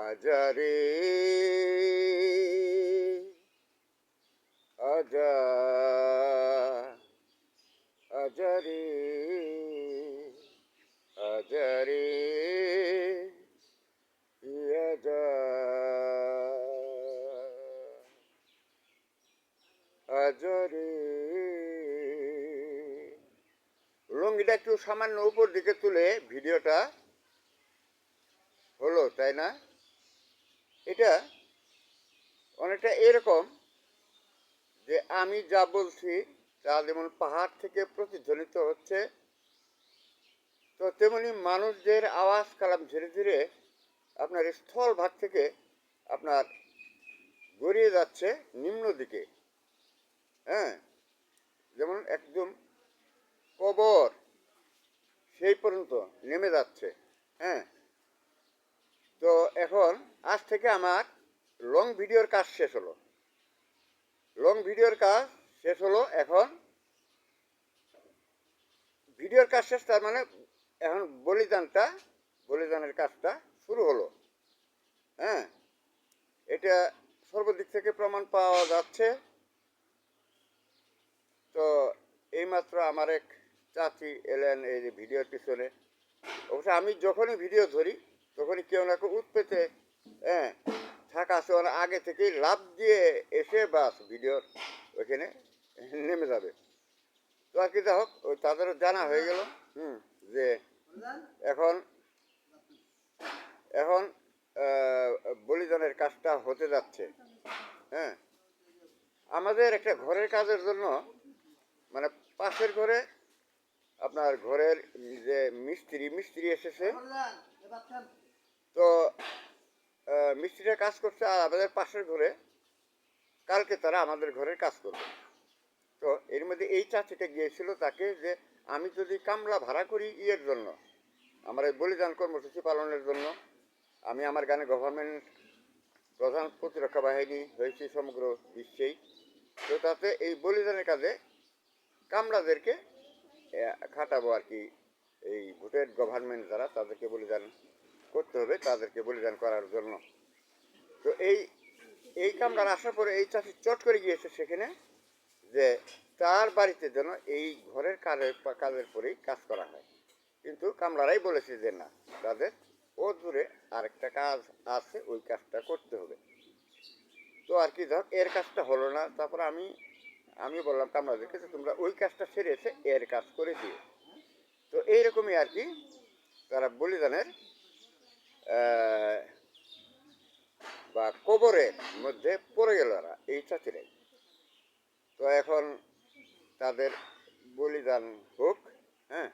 আজারে আজা আজারে আজারে আজা আজারে লুঙ্গিটা একটু সামান্য উপর দিকে তুলে ভিডিওটা হলো, তাই না? এটা অনেকটা এরকম যে আমি যা বলছি তা যেমন পাহাড় থেকে প্রতিধ্বনিত হচ্ছে, তো তেমনি মানুষদের আওয়াজ কালাম ধীরে ধীরে আপনার স্থলভাগ থেকে আপনার গড়িয়ে যাচ্ছে নিম্ন দিকে। হ্যাঁ, যেমন একদম কবর সেই পর্যন্ত নেমে যাচ্ছে। হ্যাঁ, তো এখন আজ থেকে আমার লং ভিডিওর কাজ শেষ হলো। লং ভিডিওর কাজ শেষ হলো, এখন ভিডিওর কাজ শেষ, তার মানে এখন বলিদানের কাজটা শুরু হলো। হ্যাঁ, এটা সর্বদিক থেকে প্রমাণ পাওয়া যাচ্ছে। তো এইমাত্র আমার এক চাচি এলেন এই যে ভিডিওর পিছনে। অবশ্য আমি যখনই ভিডিও ধরি তখনই কেউ না কেউ উৎপেতে হ্যাঁ থাকা আছে, আগে থেকেই লাভ দিয়ে এসে বাস ভিডিওর ওইখানে নেমে যাবে। তো আর কি যা হোক, ওই তাদেরও জানা হয়ে গেল যে এখন এখন বলিদানের কাজটা হতে যাচ্ছে। হ্যাঁ, আমাদের একটা ঘরের কাজের জন্য মানে পাশের ঘরে আপনার ঘরের যে মিস্ত্রি এসেছে, তো মিস্ত্রিরা কাজ করছে আর আমাদের পাশের ঘরে কালকে তারা আমাদের ঘরের কাজ করবে। তো এর মধ্যে এই চাচিটা গিয়েছিল তাকে যে আমি যদি কামলা ভাড়া করি ইয়ের জন্য, আমার এই বলিদান কর্মসূচি পালনের জন্য, আমি আমার গানে গভর্নমেন্ট প্রধান প্রতিরক্ষা বাহিনী হয়েছি সমগ্র বিশ্বেই, তো তাতে এই বলিদানের কাজে কামলাদেরকে খাটাবো আর কি। এই ভোটের গভর্নমেন্ট যারা তাদেরকে বলিদান করতে হবে, তাদেরকে বলিদান করার জন্য। তো এই কামলার আসার পরে এই চাষি চট করে গিয়েছে সেখানে যে তার বাড়িতে যেন এই ঘরের কাজের পরেই কাজ করা হয়, কিন্তু কামলারাই বলেছে যে না, তাদের ও দূরে আরেকটা কাজ আছে, ওই কাজটা করতে হবে। তো আর কি ধর এর কাজটা হলো না, তারপর আমি বললাম কামলাদেরকে যে তোমরা ওই কাজটা সেরে এসে এর কাজ করে দিও। তো এইরকমই আর কি তারা বলিদানের বা কবরের মধ্যে পড়ে গেল ওরা, এই চাচিরাই। তো এখন তাদের বলিদান হোক। হ্যাঁ,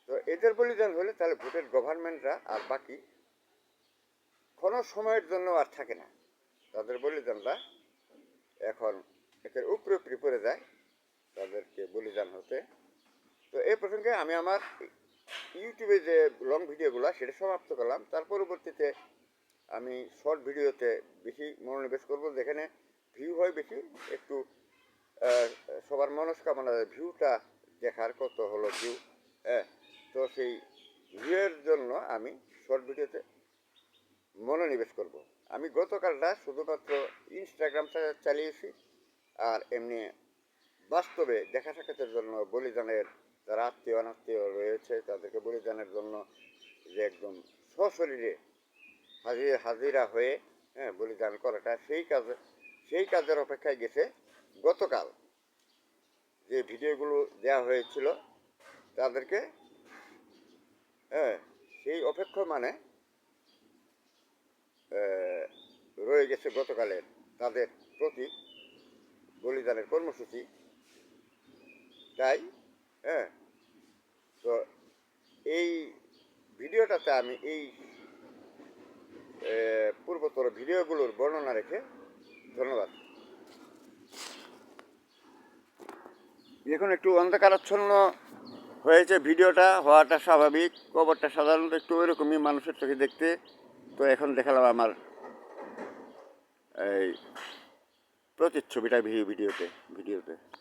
তো এদের বলিদান হলে তাহলে ভোটের গভর্নমেন্টরা আর বাকি কোনো সময়ের জন্য আর থাকে না, তাদের বলিদানটা এখন একের উপরে পড়ে যায় তাদেরকে বলিদান হতে। তো এই প্রসঙ্গে আমি আমার ইউটিউবে যে লং ভিডিওগুলো সেটা সমাপ্ত করলাম। তার পরবর্তীতে আমি শর্ট ভিডিওতে বেশি মনোনিবেশ করবো, যেখানে ভিউ হয় বেশি, একটু সবার মনস্কামনা ভিউটা দেখার কত হলো ভিউ। হ্যাঁ, তো সেই ভিউয়ের জন্য আমি শর্ট ভিডিওতে মনোনিবেশ করব। আমি গতকালটা শুধুমাত্র ইনস্টাগ্রাম চালিয়েছি, আর এমনি বাস্তবে দেখা সাক্ষাতের জন্য বলিদানের যারা আত্মীয় অনাত্মীয় রয়েছে তাদেরকে বলিদানের জন্য যে একদম সশরীরে হাজিরা হয়ে হ্যাঁ বলিদান করাটা, সেই কাজের অপেক্ষায় গেছে গতকাল যে ভিডিওগুলো দেওয়া হয়েছিল তাদেরকে। হ্যাঁ, সেই অপেক্ষা মানে রয়ে গেছে গতকালের তাদের প্রতি বলিদানের কর্মসূচি। তাই হ্যাঁ, তো এই ভিডিওটাতে আমি এই পূর্বতর ভিডিওগুলোর বর্ণনা রেখে ধন্যবাদ। এখন একটু অন্ধকারাচ্ছন্ন হয়েছে, ভিডিওটা হওয়াটা স্বাভাবিক, কবরটা সাধারণত একটু ওইরকমই মানুষের চোখে দেখতে। তো এখন দেখালাম আমার এই প্রতিচ্ছবিটা ভিডিওতে।